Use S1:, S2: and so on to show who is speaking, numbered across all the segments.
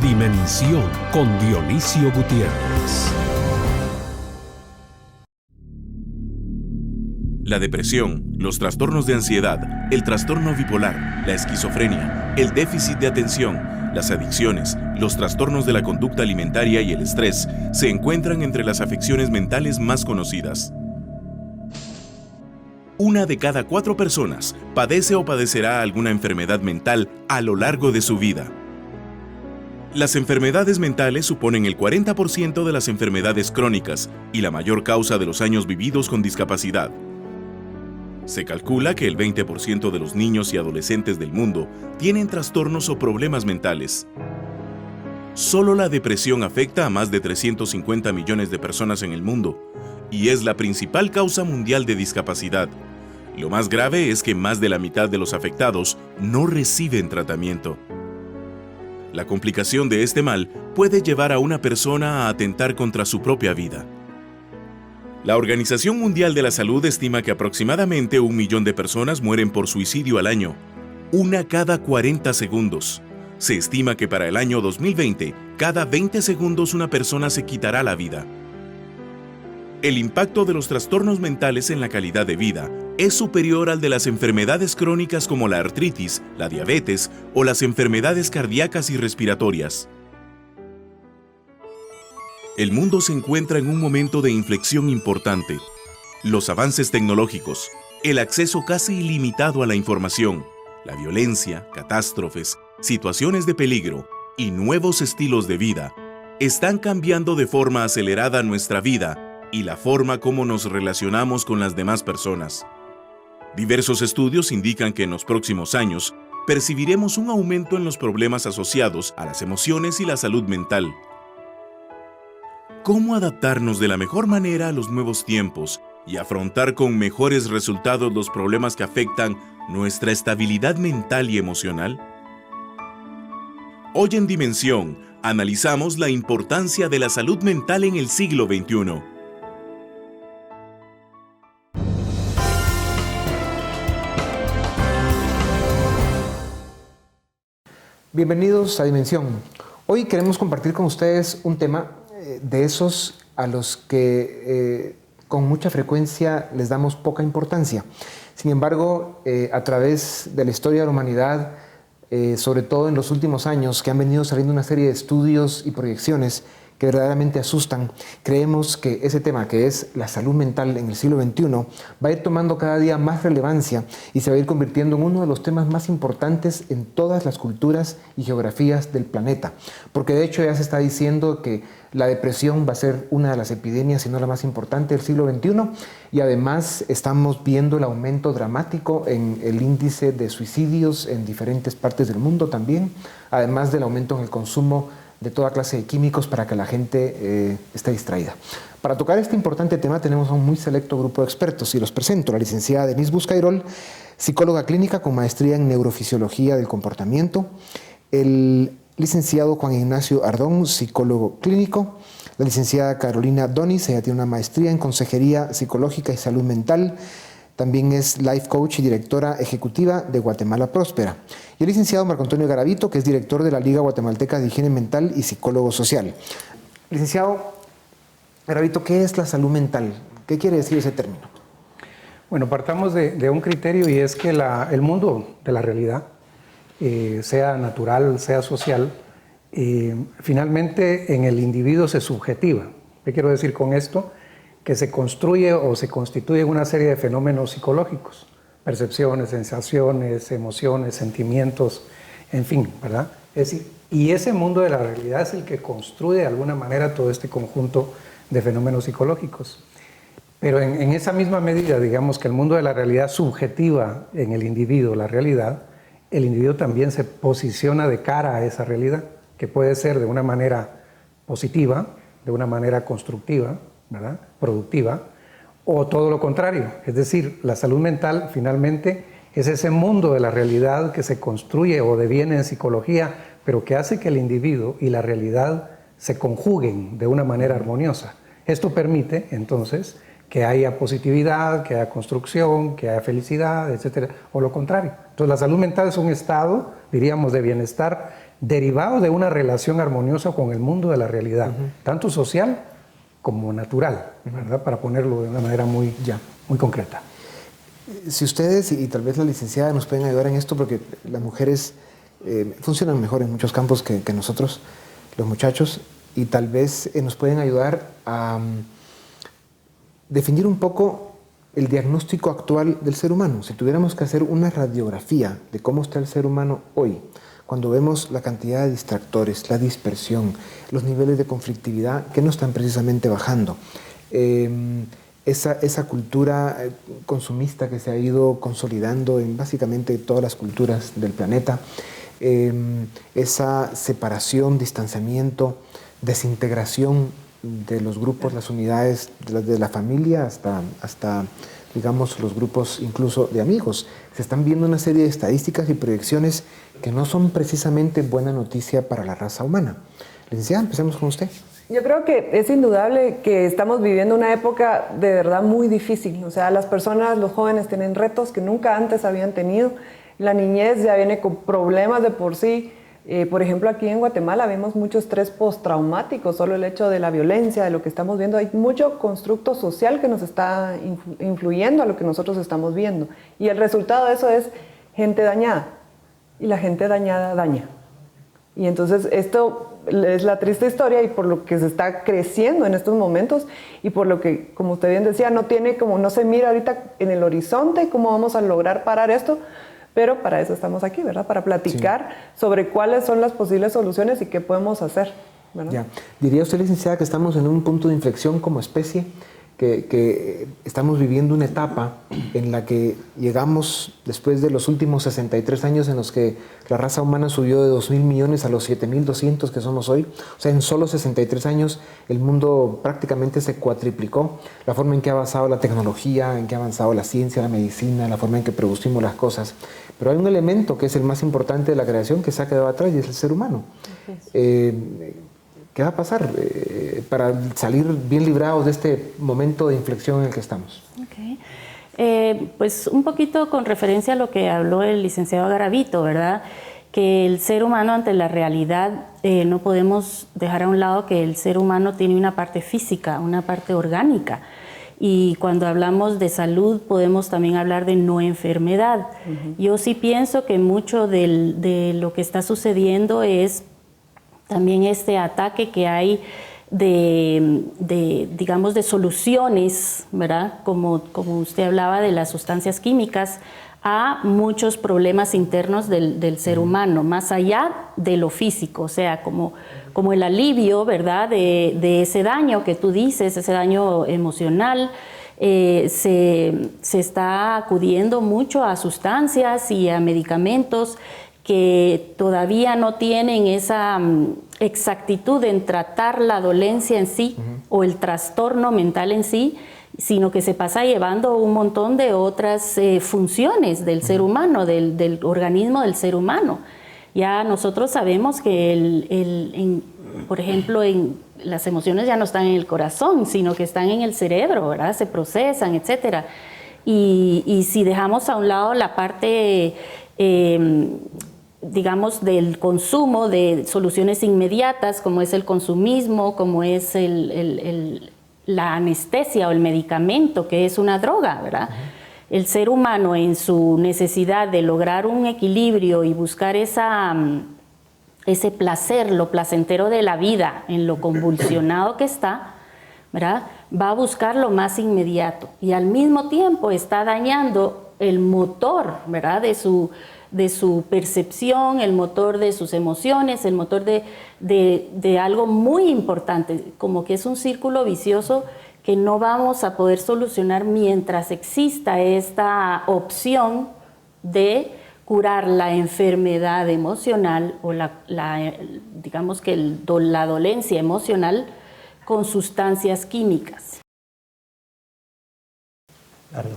S1: Dimensión con Dionisio Gutiérrez.
S2: La depresión, los trastornos de ansiedad, el trastorno bipolar, la esquizofrenia, el déficit de atención, las adicciones, los trastornos de la conducta alimentaria y el estrés se encuentran entre las afecciones mentales más conocidas. 1 de cada 4 personas padece o padecerá alguna enfermedad mental a lo largo de su vida. Las enfermedades mentales suponen el 40% de las enfermedades crónicas y la mayor causa de los años vividos con discapacidad. Se calcula que el 20% de los niños y adolescentes del mundo tienen trastornos o problemas mentales. Solo la depresión afecta a más de 350 millones de personas en el mundo y es la principal causa mundial de discapacidad. Lo más grave es que más de la mitad de los afectados no reciben tratamiento. La complicación de este mal puede llevar a una persona a atentar contra su propia vida. La Organización Mundial de la Salud estima que aproximadamente 1 millón de personas mueren por suicidio al año, 1 cada 40 segundos. Se estima que para el año 2020, cada 20 segundos una persona se quitará la vida. El impacto de los trastornos mentales en la calidad de vida es superior al de las enfermedades crónicas como la artritis, la diabetes o las enfermedades cardíacas y respiratorias. El mundo se encuentra en un momento de inflexión importante. Los avances tecnológicos, el acceso casi ilimitado a la información, la violencia, catástrofes, situaciones de peligro y nuevos estilos de vida están cambiando de forma acelerada nuestra vida y la forma como nos relacionamos con las demás personas. Diversos estudios indican que en los próximos años percibiremos un aumento en los problemas asociados a las emociones y la salud mental. ¿Cómo adaptarnos de la mejor manera a los nuevos tiempos y afrontar con mejores resultados los problemas que afectan nuestra estabilidad mental y emocional? Hoy en Dimensión, analizamos la importancia de la salud mental en el siglo XXI.
S3: Bienvenidos a Dimensión. Hoy queremos compartir con ustedes un tema de esos a los que con mucha frecuencia les damos poca importancia. Sin embargo, a través de la historia de la humanidad, sobre todo en los últimos años, que han venido saliendo una serie de estudios y proyecciones que verdaderamente asustan, creemos que ese tema, que es la salud mental en el siglo XXI, va a ir tomando cada día más relevancia y se va a ir convirtiendo en uno de los temas más importantes en todas las culturas y geografías del planeta. Porque de hecho ya se está diciendo que la depresión va a ser una de las epidemias, si no la más importante del siglo XXI, y además estamos viendo el aumento dramático en el índice de suicidios en diferentes partes del mundo también, además del aumento en el consumo de toda clase de químicos para que la gente esté distraída. Para tocar este importante tema tenemos a un muy selecto grupo de expertos y los presento. La licenciada Denise Buscairol, psicóloga clínica con maestría en neurofisiología del comportamiento, el licenciado Juan Ignacio Ardón, psicólogo clínico, la licenciada Carolina Donis, ella tiene una maestría en consejería psicológica y salud mental, también es life coach y directora ejecutiva de Guatemala Próspera. Y el licenciado Marco Antonio Garavito, que es director de la Liga Guatemalteca de Higiene Mental y psicólogo social. Licenciado Garavito, ¿qué es la salud mental? ¿Qué quiere decir ese término?
S4: Bueno, partamos de un criterio y es que el mundo de la realidad, sea natural, sea social, finalmente en el individuo se subjetiva. ¿Qué quiero decir con esto? Que se construye o se constituye una serie de fenómenos psicológicos, percepciones, sensaciones, emociones, sentimientos, en fin, ¿verdad? Es decir, y ese mundo de la realidad es el que construye de alguna manera todo este conjunto de fenómenos psicológicos. Pero en esa misma medida, digamos que el mundo de la realidad subjetiva en el individuo, la realidad, el individuo también se posiciona de cara a esa realidad, que puede ser de una manera positiva, de una manera constructiva, ¿verdad? Productiva, o todo lo contrario. Es decir, la salud mental finalmente es ese mundo de la realidad que se construye o deviene en psicología, pero que hace que el individuo y la realidad se conjuguen de una manera armoniosa. Esto permite, entonces, que haya positividad, que haya construcción, que haya felicidad, etcétera, o lo contrario. Entonces, la salud mental es un estado, diríamos, de bienestar derivado de una relación armoniosa con el mundo de la realidad, tanto social como natural, ¿verdad? Para ponerlo de una manera muy concreta.
S3: Si ustedes y tal vez la licenciada nos pueden ayudar en esto, porque las mujeres funcionan mejor en muchos campos que nosotros, los muchachos, y tal vez nos pueden ayudar a definir un poco el diagnóstico actual del ser humano. Si tuviéramos que hacer una radiografía de cómo está el ser humano hoy, cuando vemos la cantidad de distractores, la dispersión, los niveles de conflictividad que no están precisamente bajando, esa cultura consumista que se ha ido consolidando en básicamente todas las culturas del planeta, esa separación, distanciamiento, desintegración de los grupos, las unidades de la familia hasta digamos los grupos incluso de amigos. Se están viendo una serie de estadísticas y proyecciones que no son precisamente buena noticia para la raza humana. Licenciada, empecemos con usted.
S5: Yo creo que es indudable que estamos viviendo una época de verdad muy difícil. O sea, las personas, los jóvenes tienen retos que nunca antes habían tenido. La niñez ya viene con problemas de por sí. Por ejemplo, aquí en Guatemala vemos mucho estrés postraumático, solo el hecho de la violencia, de lo que estamos viendo. Hay mucho constructo social que nos está influyendo a lo que nosotros estamos viendo. Y el resultado de eso es gente dañada. Y la gente dañada daña. Y entonces esto es la triste historia y por lo que se está creciendo en estos momentos y por lo que, como usted bien decía, no se mira ahorita en el horizonte cómo vamos a lograr parar esto. Pero para eso estamos aquí, ¿verdad? Para platicar sobre cuáles son las posibles soluciones y qué podemos hacer, ¿verdad?
S3: Ya. ¿Diría usted, licenciada, que estamos en un punto de inflexión como especie? Que estamos viviendo una etapa en la que llegamos después de los últimos 63 años en los que la raza humana subió de 2.000 millones a los 7.200 que somos hoy. O sea, en solo 63 años el mundo prácticamente se cuatriplicó. La forma en que ha avanzado la tecnología, en que ha avanzado la ciencia, la medicina, la forma en que producimos las cosas. Pero hay un elemento que es el más importante de la creación que se ha quedado atrás y es el ser humano. ¿Qué va a pasar para salir bien librados de este momento de inflexión en el que estamos?
S6: Okay. Pues un poquito con referencia a lo que habló el licenciado Garavito, ¿verdad? Que el ser humano ante la realidad, no podemos dejar a un lado que el ser humano tiene una parte física, una parte orgánica. Y cuando hablamos de salud podemos también hablar de no enfermedad. Yo sí pienso que mucho de lo que está sucediendo es también este ataque que hay digamos, de soluciones, ¿verdad? Como usted hablaba de las sustancias químicas, a muchos problemas internos del ser humano, más allá de lo físico, o sea, como el alivio, ¿verdad? De ese daño que tú dices, ese daño emocional. Se está acudiendo mucho a sustancias y a medicamentos que todavía no tienen esa exactitud en tratar la dolencia en sí o el trastorno mental en sí, sino que se pasa llevando un montón de otras funciones del ser humano, del organismo del ser humano. Ya nosotros sabemos que, por ejemplo, las emociones ya no están en el corazón, sino que están en el cerebro, ¿verdad? Se procesan, etc. Y si dejamos a un lado la parte digamos, del consumo de soluciones inmediatas, como es el consumismo, como es la anestesia o el medicamento, que es una droga, ¿verdad? El ser humano, en su necesidad de lograr un equilibrio y buscar ese placer, lo placentero de la vida, en lo convulsionado que está, ¿verdad? Va a buscar lo más inmediato y al mismo tiempo está dañando el motor, ¿verdad? de su percepción, el motor de sus emociones, el motor de algo muy importante, como que es un círculo vicioso que no vamos a poder solucionar mientras exista esta opción de curar la enfermedad emocional o digamos que la dolencia emocional con sustancias químicas.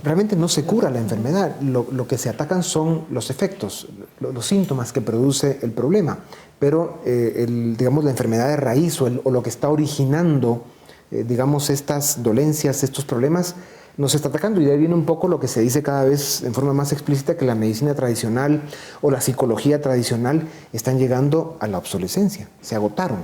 S3: Realmente no se cura la enfermedad, lo que se atacan son los efectos, los síntomas que produce el problema, pero digamos, la enfermedad de raíz o lo que está originando digamos, estas dolencias, estos problemas, nos está atacando. Y de ahí viene un poco lo que se dice cada vez en forma más explícita, que la medicina tradicional o la psicología tradicional están llegando a la obsolescencia, se agotaron.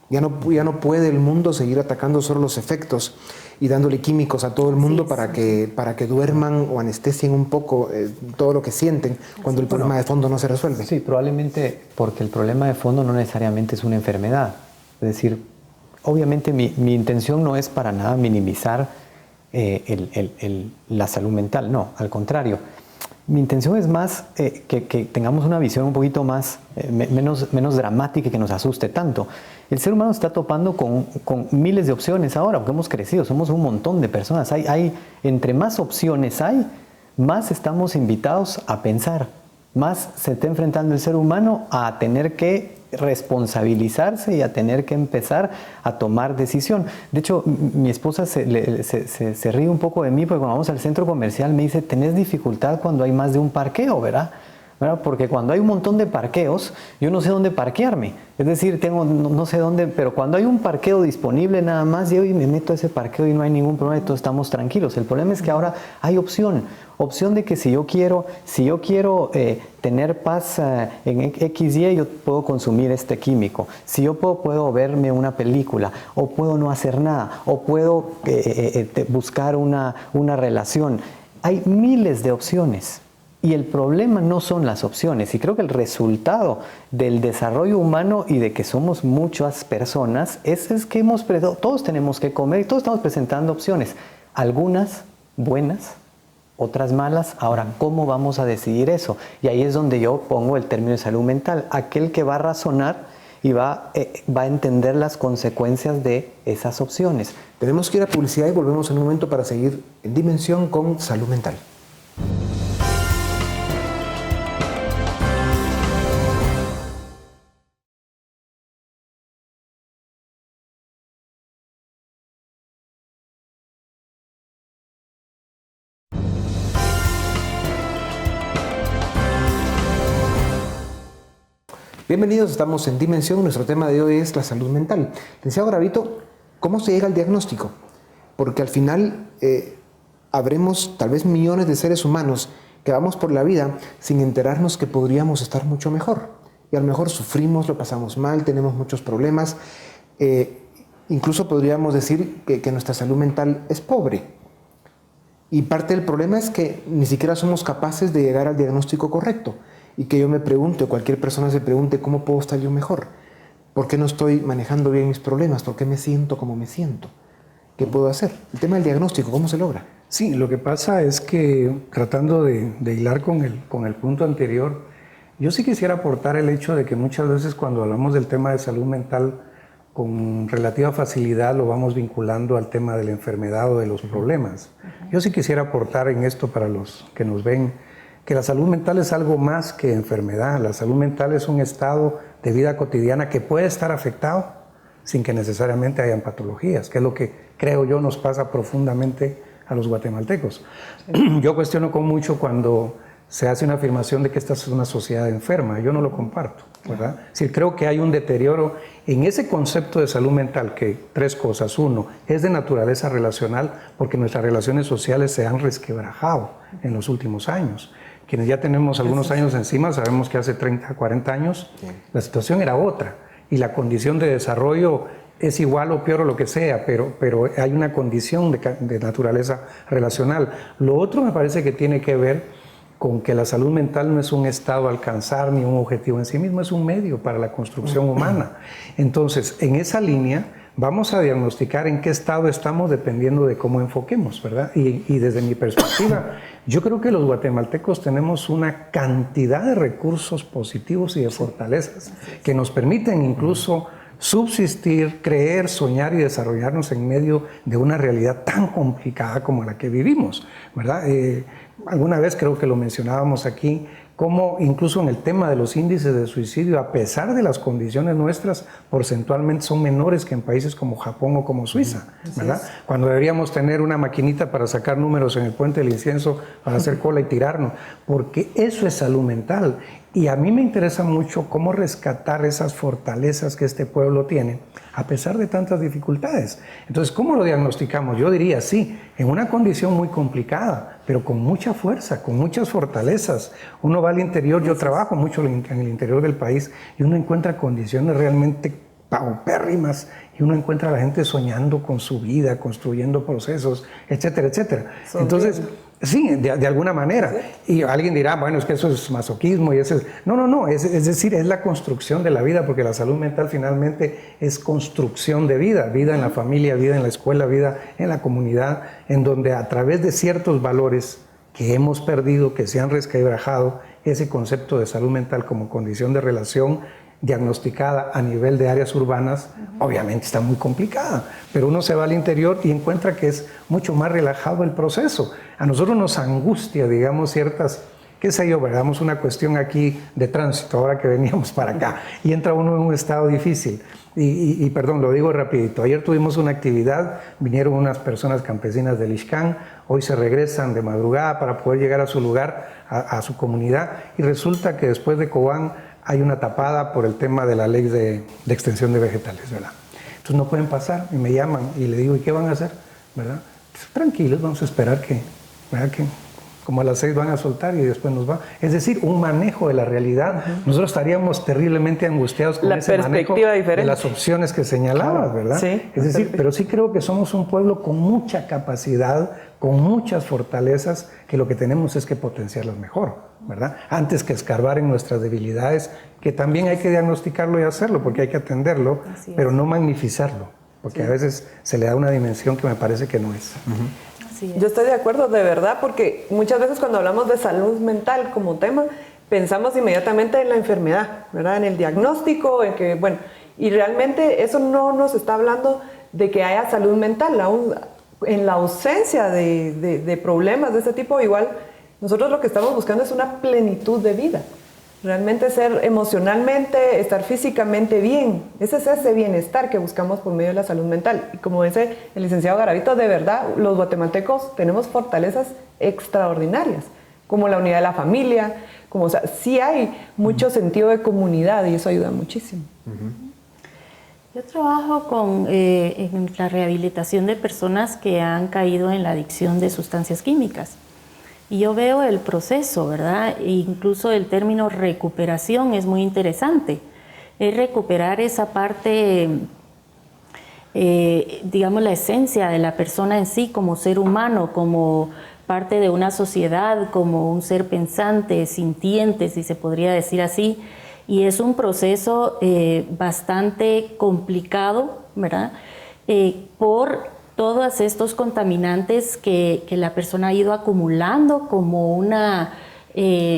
S3: Ya no puede el mundo seguir atacando solo los efectos y dándole químicos a todo el mundo para que duerman o anestesien un poco todo lo que sienten cuando el problema de fondo no se resuelve.
S7: Sí, probablemente porque el problema de fondo no necesariamente es una enfermedad. Es decir, obviamente mi intención no es para nada minimizar la salud mental, no, al contrario. Mi intención es más que tengamos una visión un poquito más, menos dramática y que nos asuste tanto. El ser humano está topando con miles de opciones ahora, porque hemos crecido, somos un montón de personas. Entre más opciones hay, más estamos invitados a pensar, más se está enfrentando el ser humano a tener que responsabilizarse y a tener que empezar a tomar decisión. De hecho, mi esposa se ríe un poco de mí porque cuando vamos al centro comercial me dice, ¿tenés dificultad cuando hay más de un parqueo, verdad? Porque cuando hay un montón de parqueos, yo no sé dónde parquearme. Es decir, no sé dónde, pero cuando hay un parqueo disponible nada más, yo me meto a ese parqueo y no hay ningún problema y todos estamos tranquilos. El problema es que ahora hay opción de que si yo quiero tener paz en XY, yo puedo consumir este químico. Si yo puedo verme una película, o puedo no hacer nada, o puedo buscar una relación. Hay miles de opciones. Y el problema no son las opciones. Y creo que el resultado del desarrollo humano y de que somos muchas personas es que todos tenemos que comer y todos estamos presentando opciones. Algunas buenas, otras malas. Ahora, ¿cómo vamos a decidir eso? Y ahí es donde yo pongo el término de salud mental. Aquel que va a razonar y va a entender las consecuencias de esas opciones.
S3: Tenemos que ir a publicidad y volvemos en un momento para seguir en Dimensión con salud mental. Bienvenidos, estamos en Dimensión. Nuestro tema de hoy es la salud mental. Licenciado Garavito, ¿cómo se llega al diagnóstico? Porque al final habremos tal vez millones de seres humanos que vamos por la vida sin enterarnos que podríamos estar mucho mejor. Y a lo mejor sufrimos, lo pasamos mal, tenemos muchos problemas. Incluso podríamos decir que nuestra salud mental es pobre. Y parte del problema es que ni siquiera somos capaces de llegar al diagnóstico correcto. Y que yo me pregunte, o cualquier persona se pregunte, ¿cómo puedo estar yo mejor? ¿Por qué no estoy manejando bien mis problemas? ¿Por qué me siento como me siento? ¿Qué puedo hacer? El tema del diagnóstico, ¿cómo se logra?
S4: Sí, lo que pasa es que, tratando de hilar con el punto anterior, yo sí quisiera aportar el hecho de que muchas veces cuando hablamos del tema de salud mental, con relativa facilidad lo vamos vinculando al tema de la enfermedad o de los problemas. Yo sí quisiera aportar en esto para los que nos ven, que la salud mental es algo más que enfermedad. La salud mental es un estado de vida cotidiana que puede estar afectado sin que necesariamente hayan patologías, que es lo que creo yo nos pasa profundamente a los guatemaltecos. Yo cuestiono con mucho cuando se hace una afirmación de que esta es una sociedad enferma. Yo no lo comparto, ¿verdad? Es decir, creo que hay un deterioro en ese concepto de salud mental, que tres cosas. Uno, es de naturaleza relacional, porque nuestras relaciones sociales se han resquebrajado en los últimos años. Quienes ya tenemos algunos años encima sabemos que hace 30, 40 años la situación era otra y la condición de desarrollo es igual o peor o lo que sea, pero hay una condición de naturaleza relacional. Lo otro me parece que tiene que ver con que la salud mental no es un estado a alcanzar ni un objetivo en sí mismo, es un medio para la construcción humana. Entonces, en esa línea vamos a diagnosticar en qué estado estamos dependiendo de cómo enfoquemos, ¿verdad? Y desde mi perspectiva, yo creo que los guatemaltecos tenemos una cantidad de recursos positivos y de fortalezas que nos permiten incluso subsistir, creer, soñar y desarrollarnos en medio de una realidad tan complicada como la que vivimos, ¿verdad? Alguna vez creo que lo mencionábamos aquí, como incluso en el tema de los índices de suicidio, a pesar de las condiciones nuestras, porcentualmente son menores que en países como Japón o como Suiza, ¿verdad? Cuando deberíamos tener una maquinita para sacar números en el puente del incienso, para hacer cola y tirarnos, porque eso es salud mental. Y a mí me interesa mucho cómo rescatar esas fortalezas que este pueblo tiene, a pesar de tantas dificultades. Entonces, ¿cómo lo diagnosticamos? Yo diría, sí, en una condición muy complicada, pero con mucha fuerza, con muchas fortalezas. Uno va al interior, yo trabajo mucho en el interior del país, y uno encuentra condiciones realmente paupérrimas, y uno encuentra a la gente soñando con su vida, construyendo procesos, etcétera, etcétera. Entonces, sí, de alguna manera. Y alguien dirá, bueno, es que eso es masoquismo y eso es... No, es decir, es la construcción de la vida, porque la salud mental finalmente es construcción de vida, vida en la familia, vida en la escuela, vida en la comunidad, en donde a través de ciertos valores que hemos perdido, que se han resquebrajado, ese concepto de salud mental como condición de relación diagnosticada a nivel de áreas urbanas, obviamente está muy complicada, pero uno se va al interior y encuentra que es mucho más relajado el proceso. A nosotros nos angustia, digamos, ciertas, qué sé yo, veamos una cuestión aquí de tránsito, ahora que veníamos para acá, y entra uno en un estado difícil. Y perdón, lo digo rapidito, ayer tuvimos una actividad, vinieron unas personas campesinas del Ixcán, hoy se regresan de madrugada para poder llegar a su lugar, a su comunidad, y resulta que después de Cobán hay una tapada por el tema de la ley de extensión de vegetales, ¿verdad? Entonces no pueden pasar, y me llaman, y le digo, ¿y qué van a hacer? ¿Verdad? Tranquilos, vamos a esperar ¿verdad? Que como a las 6 van a soltar y después nos va. Es decir, un manejo de la realidad. Nosotros estaríamos terriblemente angustiados con ese manejo de las opciones que señalabas, ¿verdad?
S5: Sí,
S4: es decir, pero sí creo que somos un pueblo con mucha capacidad, con muchas fortalezas, que lo que tenemos es que potenciarlas mejor, ¿verdad? Antes que escarbar en nuestras debilidades, que también hay que diagnosticarlo y hacerlo, porque hay que atenderlo, pero no magnificarlo, porque a veces se le da una dimensión que me parece que no es.
S5: Yo estoy de acuerdo, de verdad, porque muchas veces cuando hablamos de salud mental como tema, pensamos inmediatamente en la enfermedad, ¿verdad? En el diagnóstico, en que, bueno, y realmente eso no nos está hablando de que haya salud mental, aún en la ausencia de problemas de ese tipo, igual nosotros lo que estamos buscando es una plenitud de vida. Realmente ser emocionalmente, estar físicamente bien. Ese es ese bienestar que buscamos por medio de la salud mental. Y como dice el licenciado Garavito, de verdad, los guatemaltecos tenemos fortalezas extraordinarias, como la unidad de la familia, como, o sea, sí hay mucho sentido de comunidad y eso ayuda muchísimo.
S6: Yo trabajo en la rehabilitación de personas que han caído en la adicción de sustancias químicas. Y yo veo el proceso, ¿verdad? E incluso el término recuperación es muy interesante. Es recuperar esa parte, digamos, la esencia de la persona en sí como ser humano, como parte de una sociedad, como un ser pensante, sintiente, si se podría decir así. Y es un proceso bastante complicado, ¿verdad? Por todos estos contaminantes que la persona ha ido acumulando como una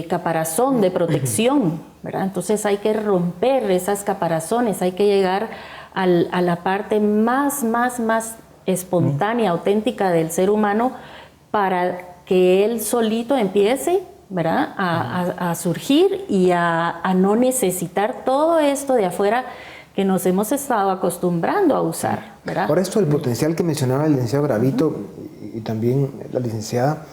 S6: caparazón de protección, ¿verdad? Entonces hay que romper esas caparazones, hay que llegar a la parte más espontánea, auténtica del ser humano para que él solito empiece, ¿verdad? A surgir y a no necesitar todo esto de afuera que nos hemos estado acostumbrando a usar, ¿verdad?
S3: Por esto el potencial que mencionaba el licenciado Garavito y también la licenciada,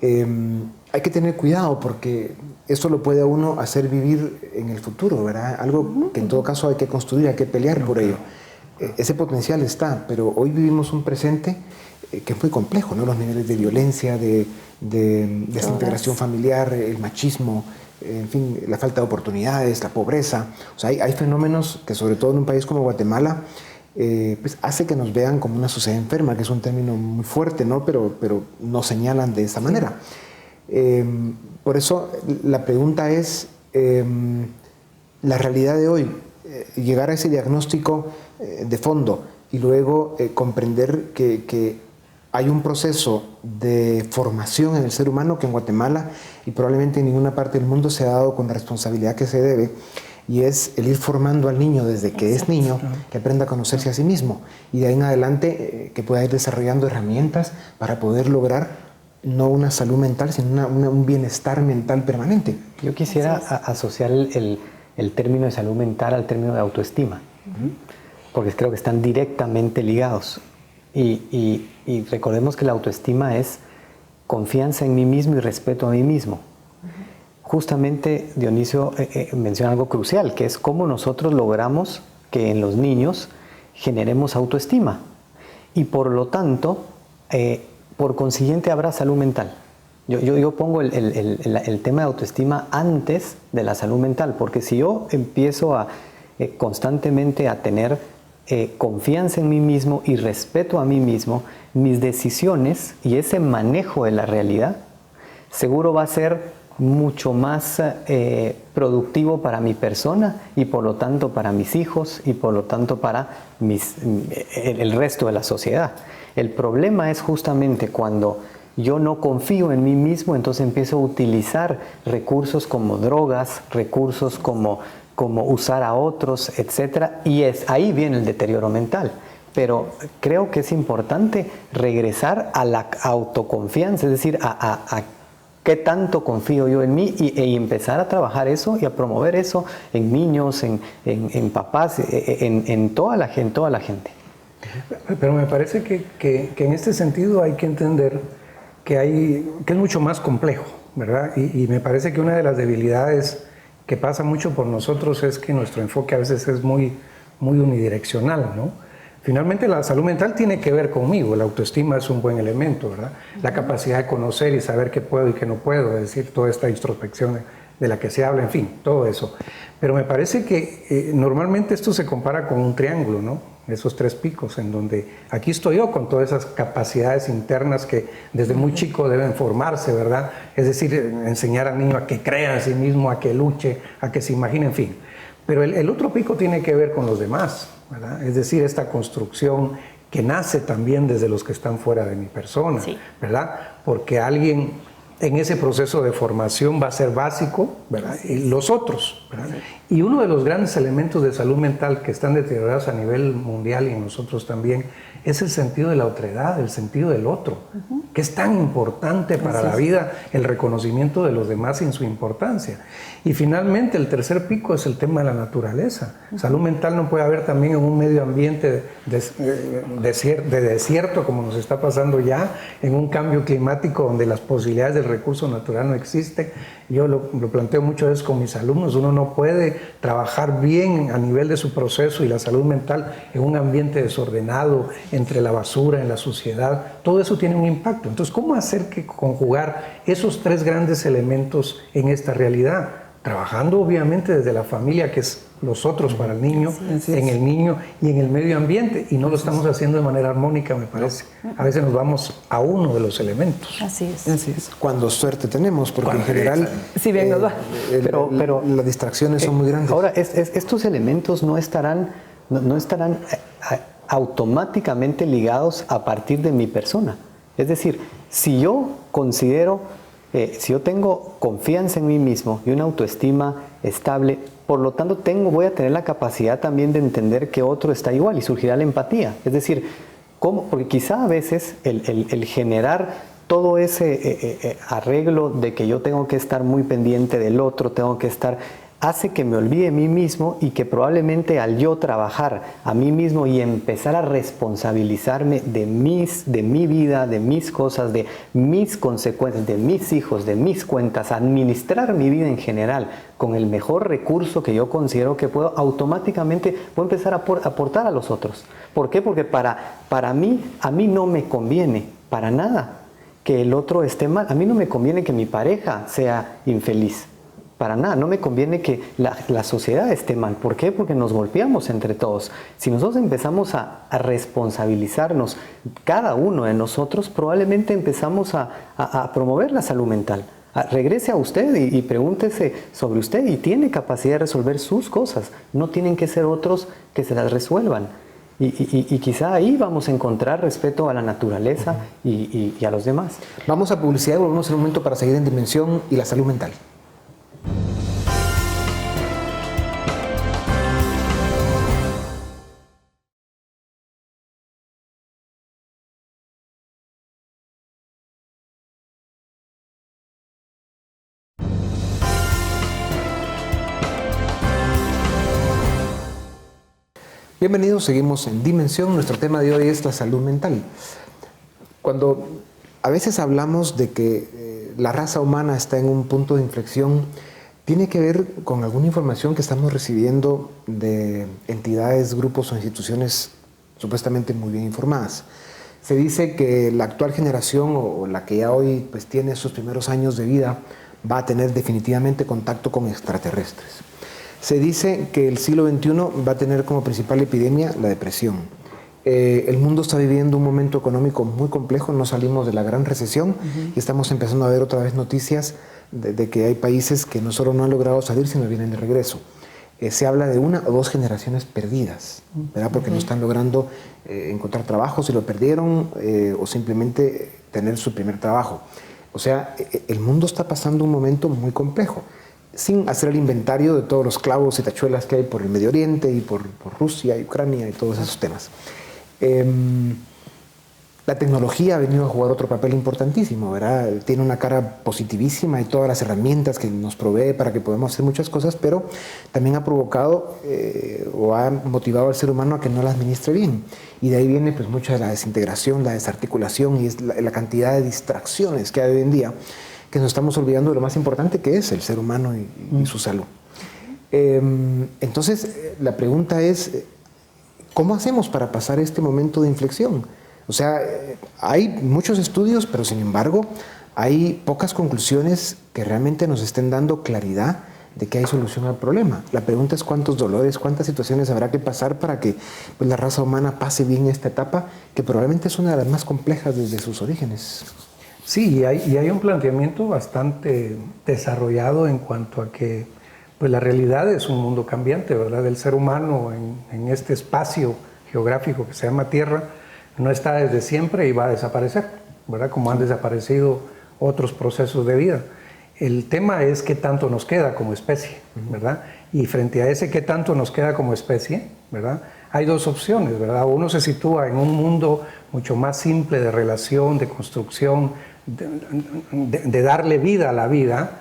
S3: hay que tener cuidado porque esto lo puede a uno hacer vivir en el futuro, ¿verdad? Algo que en todo caso hay que construir, hay que pelear por ello. Ese potencial está, pero hoy vivimos un presente que es muy complejo, ¿no? Los niveles de violencia, de desintegración familiar, el machismo, en fin, la falta de oportunidades, la pobreza. O sea, hay fenómenos que sobre todo en un país como Guatemala pues hace que nos vean como una sociedad enferma, que es un término muy fuerte, ¿no? Pero nos señalan de esta manera. Por eso la pregunta es, la realidad de hoy, llegar a ese diagnóstico de fondo y luego comprender que hay un proceso de formación en el ser humano que en Guatemala y probablemente en ninguna parte del mundo se ha dado con la responsabilidad que se debe, y es el ir formando al niño desde que es niño, que aprenda a conocerse a sí mismo y de ahí en adelante que pueda ir desarrollando herramientas para poder lograr no una salud mental, sino un bienestar mental permanente.
S7: Yo quisiera asociar el término de salud mental al término de autoestima, porque creo que están directamente ligados. Y recordemos que la autoestima es confianza en mí mismo y respeto a mí mismo. justamente Dionisio menciona algo crucial, que es cómo nosotros logramos que en los niños generemos autoestima. Y por lo tanto, por consiguiente, habrá salud mental. Yo pongo el tema de autoestima antes de la salud mental, porque si yo empiezo a constantemente a tener confianza en mí mismo y respeto a mí mismo, mis decisiones y ese manejo de la realidad seguro va a ser mucho más productivo para mi persona y por lo tanto para mis hijos y por lo tanto para el resto de la sociedad. El problema es justamente cuando yo no confío en mí mismo, entonces empiezo a utilizar recursos como drogas, recursos como usar a otros, etc. Y ahí viene el deterioro mental. Pero creo que es importante regresar a la autoconfianza, es decir, a qué tanto confío yo en mí y empezar a trabajar eso y a promover eso en niños, en papás, en toda la gente.
S4: Pero me parece que en este sentido hay que entender que es mucho más complejo, ¿verdad? Y me parece que una de las debilidades que pasa mucho por nosotros es que nuestro enfoque a veces es muy unidireccional, ¿no? Finalmente la salud mental tiene que ver conmigo, la autoestima es un buen elemento, ¿verdad? La capacidad de conocer y saber qué puedo y qué no puedo, es decir, toda esta introspección de la que se habla, en fin, todo eso. Pero me parece que normalmente esto se compara con un triángulo, ¿no? Esos 3 picos, en donde aquí estoy yo con todas esas capacidades internas que desde muy chico deben formarse, ¿verdad? Es decir, enseñar al niño a que crea en sí mismo, a que luche, a que se imagine, en fin. Pero el otro pico tiene que ver con los demás, ¿verdad? Es decir, esta construcción que nace también desde los que están fuera de mi persona, sí, ¿verdad? Porque alguien en ese proceso de formación va a ser básico, ¿verdad? Y los otros, ¿verdad? Sí. Y uno de los grandes elementos de salud mental que están deteriorados a nivel mundial y en nosotros también es el sentido de la otredad, el sentido del otro, que es tan importante para la vida, el reconocimiento de los demás en su importancia. Y finalmente el tercer pico es el tema de la naturaleza. Salud mental no puede haber también en un medio ambiente de desierto como nos está pasando ya, en un cambio climático donde las posibilidades del recurso natural no existen. Yo lo planteo muchas veces con mis alumnos, uno no puede trabajar bien a nivel de su proceso y la salud mental en un ambiente desordenado, entre la basura, en la suciedad, todo eso tiene un impacto. Entonces, ¿cómo hacer que conjugar esos 3 grandes elementos en esta realidad? Trabajando obviamente desde la familia, que es los otros para el niño, en el niño y en el medio ambiente, y no lo estamos haciendo de manera armónica, me parece. A veces nos vamos a uno de los elementos.
S3: Así es. Cuando suerte tenemos, porque en general
S5: si bien nos va.
S3: Pero las distracciones son muy grandes.
S7: Ahora, estos elementos no estarán automáticamente ligados a partir de mi persona. Es decir, si yo considero, si yo tengo confianza en mí mismo y una autoestima estable, por lo tanto voy a tener la capacidad también de entender que otro está igual y surgirá la empatía. Es decir, porque quizá a veces el generar todo ese arreglo de que yo tengo que estar muy pendiente del otro, hace que me olvide de mí mismo y que probablemente al yo trabajar a mí mismo y empezar a responsabilizarme de mi vida, de mis cosas, de mis consecuencias, de mis hijos, de mis cuentas, administrar mi vida en general con el mejor recurso que yo considero que puedo, automáticamente voy a empezar a aportar a los otros. ¿Por qué? Porque a mí no me conviene para nada que el otro esté mal. A mí no me conviene que mi pareja sea infeliz. Para nada, no me conviene que la sociedad esté mal. ¿Por qué? Porque nos golpeamos entre todos. Si nosotros empezamos a responsabilizarnos, cada uno de nosotros, probablemente empezamos a promover la salud mental. Regrese a usted y pregúntese sobre usted y tiene capacidad de resolver sus cosas. No tienen que ser otros que se las resuelvan. Y quizá ahí vamos a encontrar respeto a la naturaleza y a los demás.
S3: Vamos a publicidad y volvemos en un momento para seguir en Dimensión y la salud mental. Bienvenidos, seguimos en Dimensión. Nuestro tema de hoy es la salud mental. Cuando a veces hablamos de que la raza humana está en un punto de inflexión tiene que ver con alguna información que estamos recibiendo de entidades, grupos o instituciones supuestamente muy bien informadas. Se dice que la actual generación o la que ya hoy pues, tiene sus primeros años de vida va a tener definitivamente contacto con extraterrestres. Se dice que el siglo XXI va a tener como principal epidemia la depresión. El mundo está viviendo un momento económico muy complejo, no salimos de la gran recesión y estamos empezando a ver otra vez noticias de que hay países que no solo no han logrado salir, sino vienen de regreso. Se habla de 1 o 2 generaciones perdidas, ¿verdad? Porque no están logrando encontrar trabajo, si lo perdieron o simplemente tener su primer trabajo. O sea, el mundo está pasando un momento muy complejo, sin hacer el inventario de todos los clavos y tachuelas que hay por el Medio Oriente y por Rusia y Ucrania y todos esos temas. La tecnología ha venido a jugar otro papel importantísimo, ¿verdad? Tiene una cara positivísima y todas las herramientas que nos provee para que podamos hacer muchas cosas, pero también ha provocado o ha motivado al ser humano a que no la administre bien. Y de ahí viene pues mucha de la desintegración, la desarticulación y es la cantidad de distracciones que hay hoy en día, que nos estamos olvidando de lo más importante que es el ser humano y su salud. Entonces, la pregunta es, ¿cómo hacemos para pasar este momento de inflexión? O sea, hay muchos estudios, pero sin embargo, hay pocas conclusiones que realmente nos estén dando claridad de que hay solución al problema. La pregunta es cuántos dolores, cuántas situaciones habrá que pasar para que pues, la raza humana pase bien esta etapa, que probablemente es una de las más complejas desde sus orígenes.
S4: Sí, y hay un planteamiento bastante desarrollado en cuanto a que pues, la realidad es un mundo cambiante, ¿verdad? El ser humano en este espacio geográfico que se llama Tierra no está desde siempre y va a desaparecer, ¿verdad? Como han desaparecido otros procesos de vida. El tema es qué tanto nos queda como especie, ¿verdad? Y frente a ese qué tanto nos queda como especie, ¿verdad? Hay 2 opciones, ¿verdad? Uno se sitúa en un mundo mucho más simple de relación, de construcción, de darle vida a la vida,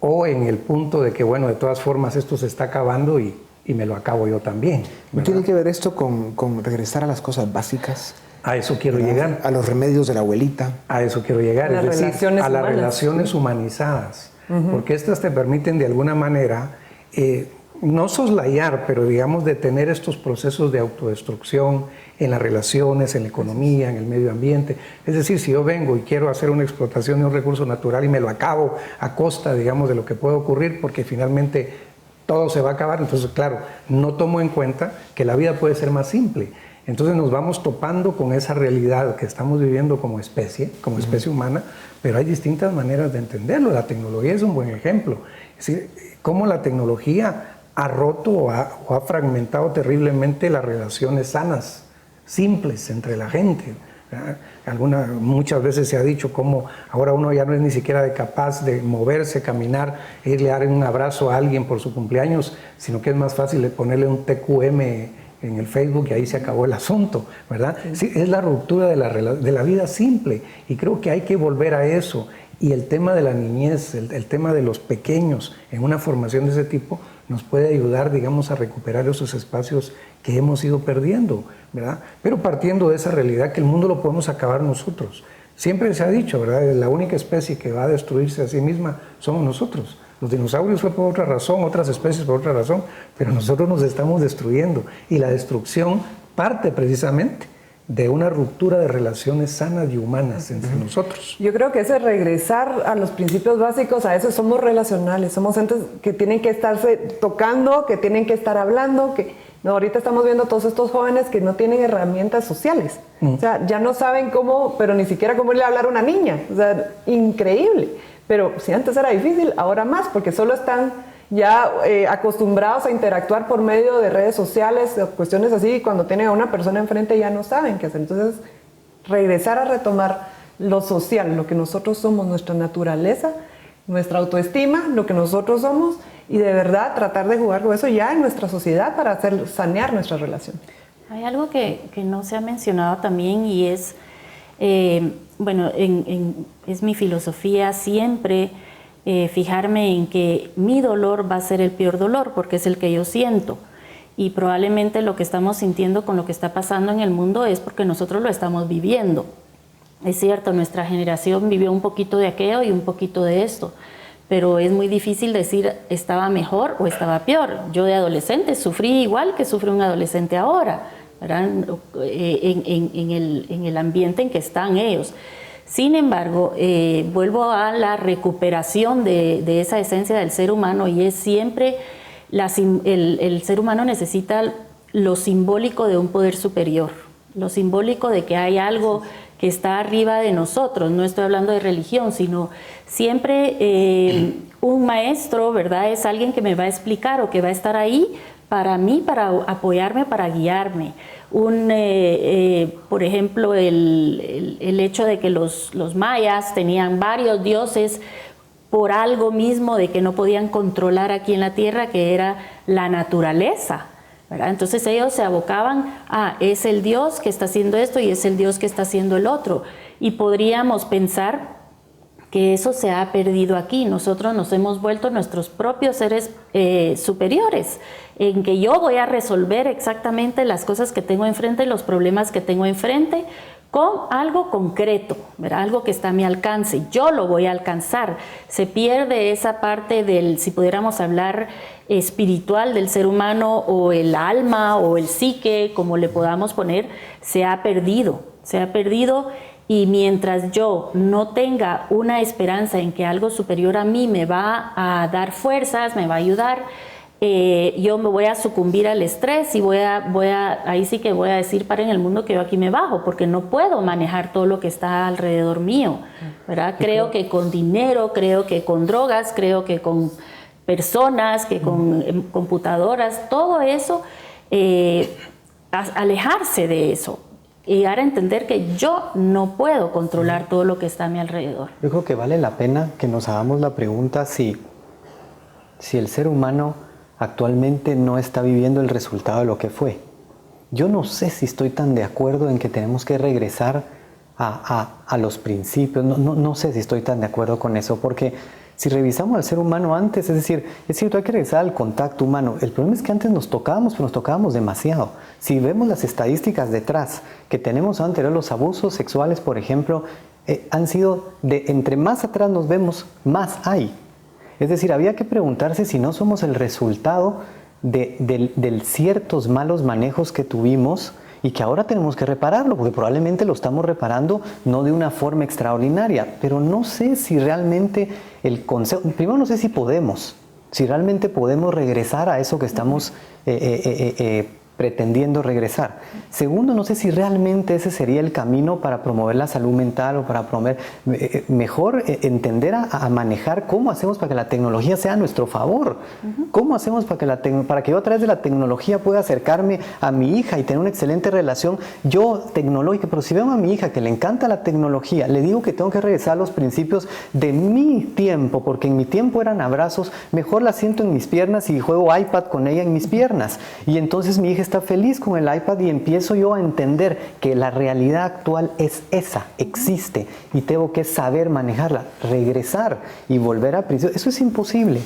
S4: o en el punto de que, bueno, de todas formas esto se está acabando y me lo acabo yo también, ¿verdad?
S3: ¿Tiene que ver esto con regresar a las cosas básicas?
S4: A eso quiero llegar.
S3: A los remedios de la abuelita.
S4: A eso quiero llegar,
S5: es decir, a las
S4: relaciones humanizadas, porque estas te permiten de alguna manera no soslayar, pero digamos detener estos procesos de autodestrucción en las relaciones, en la economía, en el medio ambiente. Es decir, si yo vengo y quiero hacer una explotación de un recurso natural y me lo acabo a costa, digamos, de lo que puede ocurrir, porque finalmente todo se va a acabar, entonces claro, no tomo en cuenta que la vida puede ser más simple. Entonces nos vamos topando con esa realidad que estamos viviendo como especie humana, pero hay distintas maneras de entenderlo. La tecnología es un buen ejemplo. Es decir, cómo la tecnología ha roto o ha fragmentado terriblemente las relaciones sanas, simples entre la gente. Muchas veces se ha dicho cómo ahora uno ya no es ni siquiera capaz de moverse, caminar, irle a dar un abrazo a alguien por su cumpleaños, sino que es más fácil ponerle un TQM en el Facebook y ahí se acabó el asunto, ¿verdad? Sí, es la ruptura de la vida simple y creo que hay que volver a eso. Y el tema de la niñez, el tema de los pequeños en una formación de ese tipo nos puede ayudar, digamos, a recuperar esos espacios que hemos ido perdiendo, ¿verdad? Pero partiendo de esa realidad que el mundo lo podemos acabar nosotros. Siempre se ha dicho, ¿verdad? La única especie que va a destruirse a sí misma somos nosotros. Los dinosaurios fue por otra razón, otras especies por otra razón, pero nosotros nos estamos destruyendo y la destrucción parte precisamente de una ruptura de relaciones sanas y humanas entre nosotros.
S5: Yo creo que ese regresar a los principios básicos, a eso somos relacionales, somos entes que tienen que estarse tocando, que tienen que estar hablando, no, ahorita estamos viendo todos estos jóvenes que no tienen herramientas sociales, o sea, ya no saben cómo, pero ni siquiera cómo irle a hablar a una niña, o sea, increíble. Pero si antes era difícil, ahora más, porque solo están ya acostumbrados a interactuar por medio de redes sociales, cuestiones así, y cuando tienen a una persona enfrente ya no saben qué hacer. Entonces, regresar a retomar lo social, lo que nosotros somos, nuestra naturaleza, nuestra autoestima, lo que nosotros somos, y de verdad tratar de jugar con eso ya en nuestra sociedad para sanear nuestra relación.
S6: Hay algo que no se ha mencionado también y es... bueno, es mi filosofía siempre fijarme en que mi dolor va a ser el peor dolor porque es el que yo siento y probablemente lo que estamos sintiendo con lo que está pasando en el mundo es porque nosotros lo estamos viviendo. Es cierto, nuestra generación vivió un poquito de aquello y un poquito de esto, pero es muy difícil decir estaba mejor o estaba peor. Yo de adolescente sufrí igual que sufre un adolescente ahora, ¿verdad? En el ambiente en que están ellos. Sin embargo, vuelvo a la recuperación de esa esencia del ser humano, y es siempre el ser humano necesita lo simbólico de un poder superior, lo simbólico de que hay algo que está arriba de nosotros. No estoy hablando de religión, sino siempre un maestro, ¿verdad? Es alguien que me va a explicar o que va a estar ahí para mí, para apoyarme, para guiarme. Por ejemplo, el hecho de que los mayas tenían varios dioses por algo mismo de que no podían controlar aquí en la tierra, que era la naturaleza, ¿verdad? Entonces ellos se abocaban a, es el Dios que está haciendo esto y es el Dios que está haciendo el otro. Y podríamos pensar que eso se ha perdido aquí. Nosotros nos hemos vuelto nuestros propios seres superiores, en que yo voy a resolver exactamente las cosas que tengo enfrente, los problemas que tengo enfrente, con algo concreto, ¿verdad? Algo que está a mi alcance. Yo lo voy a alcanzar. Se pierde esa parte del, si pudiéramos hablar espiritual del ser humano, o el alma, o el psique, como le podamos poner, se ha perdido. Se ha perdido. Y mientras yo no tenga una esperanza en que algo superior a mí me va a dar fuerzas, me va a ayudar, yo me voy a sucumbir al estrés y ahí sí que voy a decir, paren el mundo que yo aquí me bajo, porque no puedo manejar todo lo que está alrededor mío, ¿verdad? Creo que con dinero, creo que con drogas, creo que con personas, que con computadoras, todo eso, alejarse de eso. Y llegar a entender que yo no puedo controlar todo lo que está a mi alrededor.
S7: Yo creo que vale la pena que nos hagamos la pregunta si el ser humano actualmente no está viviendo el resultado de lo que fue. Yo no sé si estoy tan de acuerdo en que tenemos que regresar a los principios. No sé si estoy tan de acuerdo con eso, porque si revisamos al ser humano antes, es decir, es cierto, hay que regresar al contacto humano. El problema es que antes nos tocábamos, pero nos tocábamos demasiado. Si vemos las estadísticas detrás que tenemos anterior, los abusos sexuales, por ejemplo, han sido entre más atrás nos vemos, más hay. Es decir, había que preguntarse si no somos el resultado de ciertos malos manejos que tuvimos y que ahora tenemos que repararlo, porque probablemente lo estamos reparando no de una forma extraordinaria, pero no sé si realmente el consejo, primero no sé si realmente podemos regresar a eso que estamos pretendiendo regresar. Segundo, no sé si realmente ese sería el camino para promover la salud mental o para promover, mejor entender a manejar cómo hacemos para que la tecnología sea a nuestro favor. ¿Cómo hacemos para que yo a través de la tecnología pueda acercarme a mi hija y tener una excelente relación? Yo tecnológica, pero si veo a mi hija que le encanta la tecnología, le digo que tengo que regresar a los principios de mi tiempo, porque en mi tiempo eran abrazos, mejor la siento en mis piernas y juego iPad con ella en mis piernas. Y entonces mi hija está feliz con el iPad y empiezo yo a entender que la realidad actual es esa, existe, y tengo que saber manejarla, regresar y volver a principios. Eso es imposible.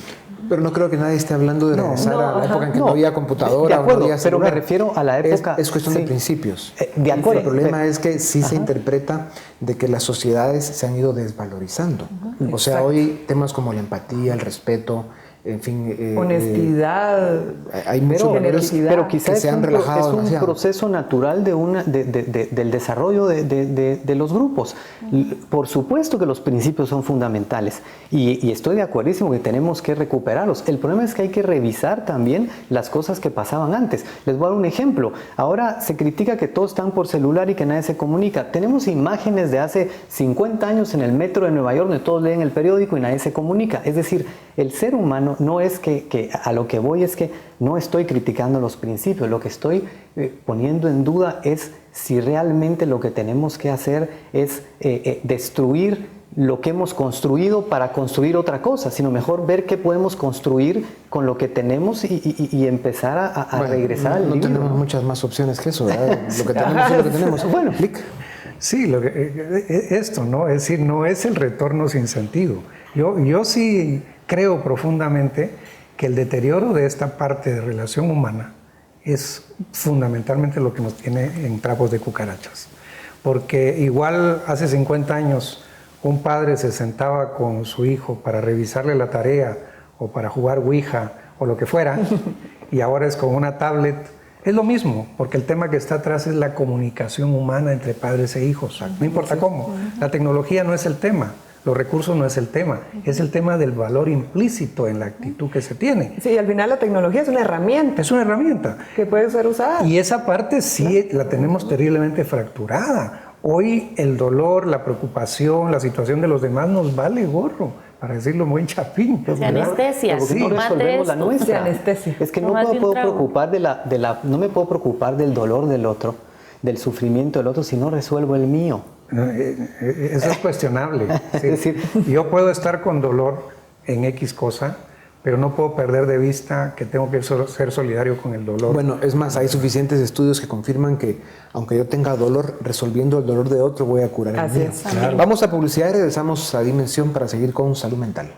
S3: Pero no creo que nadie esté hablando de regresar a la época en que no había computadora.
S7: De acuerdo,
S3: no había celular.
S7: pero me refiero a la época...
S3: Es cuestión de principios.
S7: De acuerdo.
S3: El problema es que sí se interpreta de que las sociedades se han ido desvalorizando. O sea, hoy temas como la empatía, el respeto, en fin...
S5: honestidad,
S3: hay muchos valores
S7: pero quizás
S3: que se han relajado
S7: es un proceso natural del desarrollo de los grupos. Por supuesto que los principios son fundamentales y estoy de acuerdísimo que tenemos que recuperarlos. El problema es que hay que revisar también las cosas que pasaban antes. Les voy a dar un ejemplo. Ahora se critica que todos están por celular y que nadie se comunica. Tenemos imágenes de hace 50 años en el metro de Nueva York donde todos leen el periódico y nadie se comunica. Es decir, el ser humano no es que a lo que voy es que no estoy criticando los principios, lo que estoy poniendo en duda es si realmente lo que tenemos que hacer es destruir lo que hemos construido para construir otra cosa, sino mejor ver qué podemos construir con lo que tenemos y empezar a regresar al libro.
S3: No tenemos muchas más opciones que eso, ¿verdad? Lo que tenemos es lo que tenemos.
S7: Bueno,
S4: sí, esto, ¿no? Es decir, no es el retorno sin sentido. Yo sí creo profundamente que el deterioro de esta parte de relación humana es fundamentalmente lo que nos tiene en trapos de cucarachas. porque igual hace 50 años un padre se sentaba con su hijo para revisarle la tarea o para jugar Ouija o lo que fuera, y ahora es con una tablet. Es lo mismo, porque el tema que está atrás es la comunicación humana entre padres e hijos, no importa cómo. La tecnología no es el tema, los recursos no es el tema, es el tema del valor implícito en la actitud que se tiene.
S5: Sí, al final la tecnología es una herramienta.
S4: Es una herramienta.
S5: Que puede ser usada.
S4: Y esa parte sí la tenemos terriblemente fracturada. Hoy el dolor, la preocupación, la situación de los demás nos vale gorro, para decirlo muy chapín.
S6: Se anestesia.
S7: Pero ¿por qué no resolvemos la nuestra?
S5: Se anestesia.
S7: Es que no me puedo preocupar no me puedo preocupar del dolor del otro, del sufrimiento del otro, si no resuelvo el mío.
S4: Eso es cuestionable. Sí.
S7: Es decir,
S4: yo puedo estar con dolor en X cosa, pero no puedo perder de vista que tengo que ser solidario con el dolor.
S3: Bueno, es más, hay suficientes estudios que confirman que aunque yo tenga dolor, resolviendo el dolor de otro voy a curar el
S5: Así
S3: mío.
S5: es.
S3: Claro. Vamos a publicidad y regresamos a Dimensión para seguir con salud mental.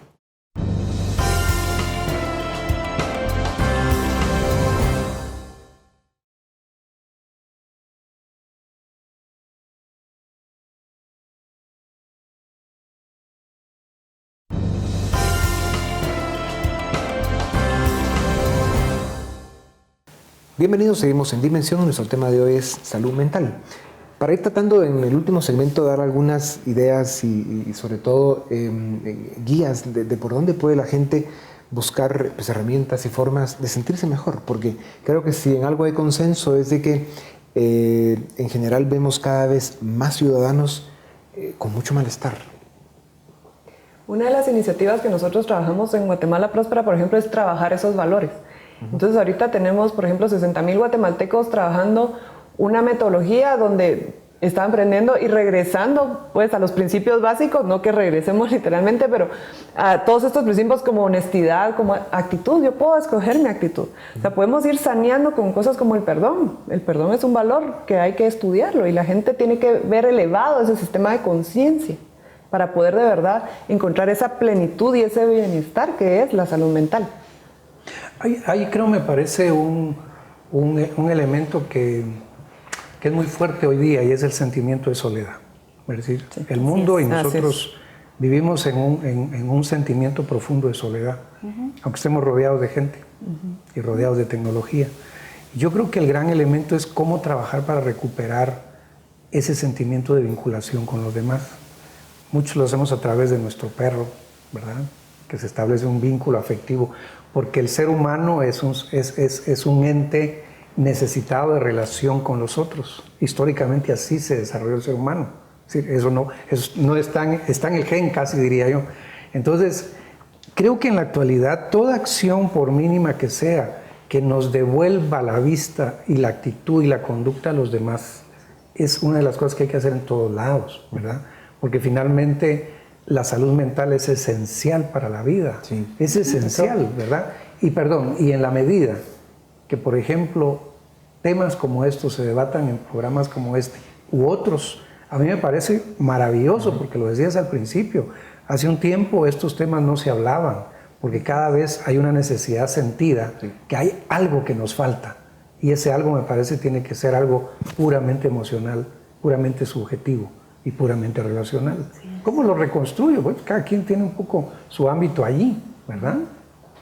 S3: Bienvenidos, seguimos en Dimensión. Nuestro tema de hoy es salud mental. Para ir tratando en el último segmento de dar algunas ideas y sobre todo guías de por dónde puede la gente buscar pues, herramientas y formas de sentirse mejor, porque creo que si en algo hay consenso es de que en general vemos cada vez más ciudadanos con mucho malestar.
S5: Una de las iniciativas que nosotros trabajamos en Guatemala Próspera, por ejemplo, es trabajar esos valores. Entonces ahorita tenemos, por ejemplo, 60,000 guatemaltecos trabajando una metodología donde están aprendiendo y regresando pues a los principios básicos, no que regresemos literalmente, pero a todos estos principios como honestidad, como actitud. Yo puedo escoger mi actitud. O sea, podemos ir saneando con cosas como el perdón. El perdón es un valor que hay que estudiarlo y la gente tiene que ver elevado ese sistema de conciencia para poder de verdad encontrar esa plenitud y ese bienestar que es la salud mental.
S4: Ahí creo me parece un elemento que es muy fuerte hoy día y es el sentimiento de soledad. Es decir, sí, el mundo y nosotros vivimos en un sentimiento profundo de soledad, aunque estemos rodeados de gente y rodeados de tecnología. Yo creo que el gran elemento es cómo trabajar para recuperar ese sentimiento de vinculación con los demás. Muchos lo hacemos a través de nuestro perro, ¿verdad? Que se establece un vínculo afectivo, porque el ser humano es un ente necesitado de relación con los otros. Históricamente así se desarrolló el ser humano. Eso no está en el gen casi, diría yo. Entonces, creo que en la actualidad toda acción, por mínima que sea, que nos devuelva la vista y la actitud y la conducta a los demás, es una de las cosas que hay que hacer en todos lados, ¿verdad? Porque finalmente la salud mental es esencial para la vida, sí. Es esencial, ¿verdad? Y en la medida que, por ejemplo, temas como estos se debatan en programas como este u otros, a mí me parece maravilloso, porque lo decías al principio, hace un tiempo estos temas no se hablaban, porque cada vez hay una necesidad sentida, que hay algo que nos falta, y ese algo me parece tiene que ser algo puramente emocional, puramente subjetivo y puramente relacional. Sí. ¿Cómo lo reconstruyo? Pues cada quien tiene un poco su ámbito allí, ¿verdad?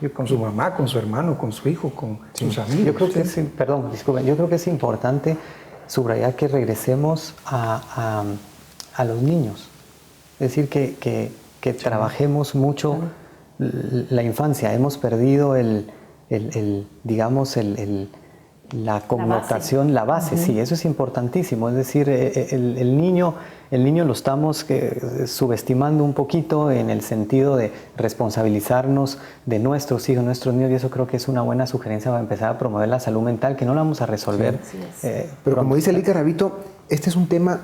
S4: Yo con su mamá, con su hermano, con su hijo, con sus amigos.
S7: Yo creo que yo creo que es importante subrayar que regresemos a los niños. Es decir, que trabajemos mucho la infancia. Hemos perdido la connotación, la base, sí, eso es importantísimo. Es decir, el niño lo estamos subestimando un poquito en el sentido de responsabilizarnos de nuestros hijos, nuestros niños, y eso creo que es una buena sugerencia para empezar a promover la salud mental, que no la vamos a resolver. Sí,
S3: pero como dice Lica Rabito, este es un tema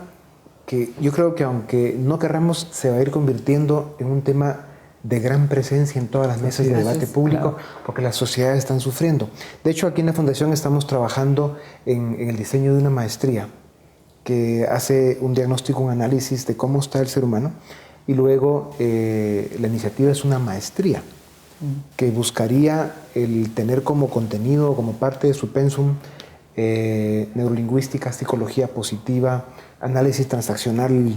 S3: que yo creo que aunque no querramos, se va a ir convirtiendo en un tema de gran presencia en todas las mesas de debate público, claro, porque las sociedades están sufriendo. De hecho, aquí en la Fundación estamos trabajando en el diseño de una maestría que hace un diagnóstico, un análisis de cómo está el ser humano, y luego la iniciativa es una maestría que buscaría el tener como contenido, como parte de su pensum, neurolingüística, psicología positiva, análisis transaccional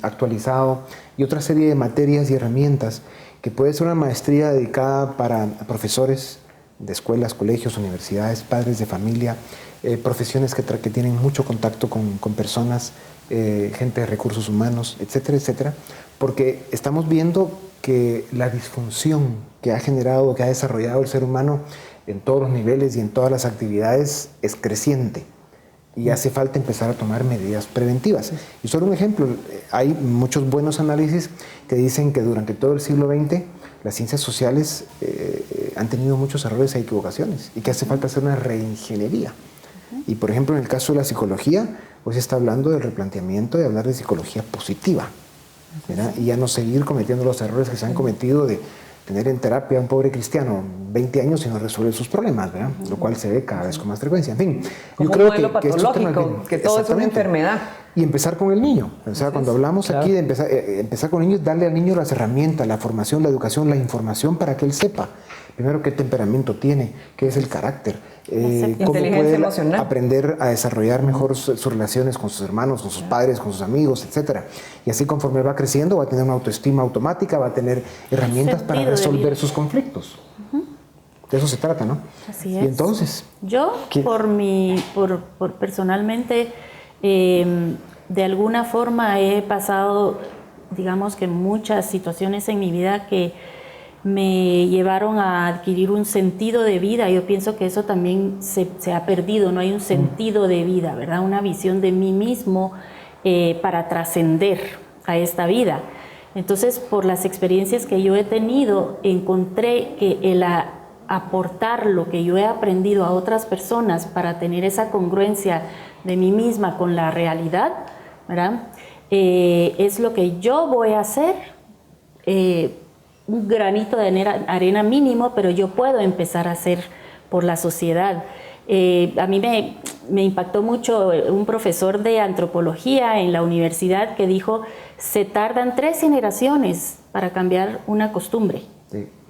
S3: actualizado y otra serie de materias y herramientas que puede ser una maestría dedicada para profesores de escuelas, colegios, universidades, padres de familia, profesiones que tienen mucho contacto con personas, gente de recursos humanos, etcétera, etcétera, porque estamos viendo que la disfunción que ha generado, que ha desarrollado el ser humano en todos los niveles y en todas las actividades es creciente y hace falta empezar a tomar medidas preventivas. Y solo un ejemplo, hay muchos buenos análisis que dicen que durante todo el siglo XX las ciencias sociales han tenido muchos errores e equivocaciones y que hace falta hacer una reingeniería. Y por ejemplo, en el caso de la psicología, hoy se está hablando del replanteamiento de hablar de psicología positiva, ¿verdad? Y ya no seguir cometiendo los errores que se han cometido de tener en terapia a un pobre cristiano 20 años y no resolver sus problemas, ¿verdad? Lo cual se ve cada vez con más frecuencia. En fin,
S5: como
S3: yo creo
S5: un modelo patológico, que todo es una enfermedad.
S3: Y empezar con el niño. O sea, cuando hablamos aquí de empezar con el niño, darle al niño las herramientas, la formación, la educación, la información para que él sepa primero qué temperamento tiene, qué es el carácter, cómo puede aprender a desarrollar mejor sus relaciones con sus hermanos, con sus padres, con sus amigos, etc. Y así conforme va creciendo va a tener una autoestima automática, va a tener herramientas para resolver sus conflictos. De eso se trata, ¿no?
S6: Así es.
S3: Y entonces,
S6: yo personalmente de alguna forma he pasado, digamos que muchas situaciones en mi vida que me llevaron a adquirir un sentido de vida. Yo pienso que eso también se ha perdido, no hay un sentido de vida, ¿verdad? Una visión de mí mismo para trascender a esta vida. Entonces, por las experiencias que yo he tenido, encontré que el aportar lo que yo he aprendido a otras personas para tener esa congruencia de mí misma con la realidad, ¿verdad? Es lo que yo voy a hacer, un granito de arena mínimo, pero yo puedo empezar a hacer por la sociedad. A mí me impactó mucho un profesor de antropología en la universidad que dijo, se tardan 3 generaciones para cambiar una costumbre,